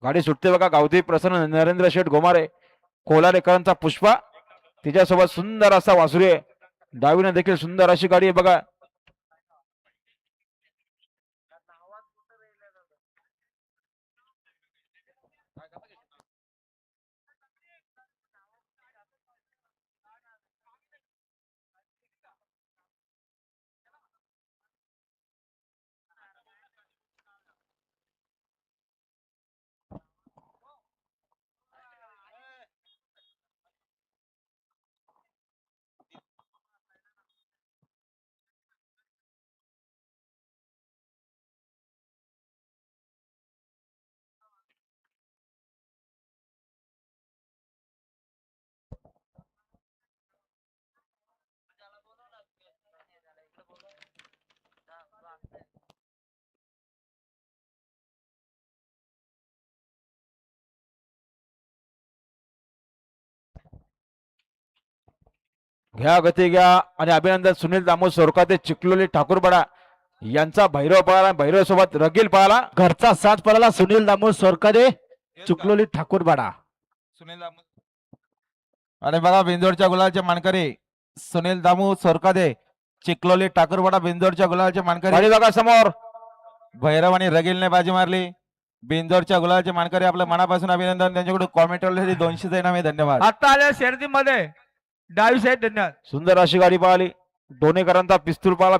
गाडी सुटते बघा. गावठी प्रसन्न नरेंद्र शेठ गोमारे कोलारेकरांचा पुष्पा तिच्यासोबत सुंदर असा वासुरी आहे. डावीने देखील सुंदर अशी गाडी आहे बघा. घ्या गती घ्या आणि अभिनंदन सुनील दामोद सोरकाते चिखलोली ठाकूरबडा यांचा भैरव पळाला. भैरव सोबत रगील पळाला. घरचा साथ पळाला सुनील दामोद सोरकादे चिखलोली ठाकूरबाडा. सुनील दामू आणि बघा बिंदोडच्या गुलालचे मानकरी सुनील दामू सोरकादे चिखलोली ठाकूरवाडा बिंदोडच्या गुलालचे मानकरी गाडी बघा समोर. भैरव आणि रगीलने बाजी मारली. बिंदोडच्या गुलालचे मानकरी आपलं मनापासून अभिनंदन. त्यांच्याकडून कॉमेंटसाठी 200 इनाम आहे. धन्यवाद. आता आल्या शर्यतीमध्ये डावी साईड धन्यवाद. सुंदर अशी गाडी पळाली. दोन्हीकरांचा पिस्तूल पळाला.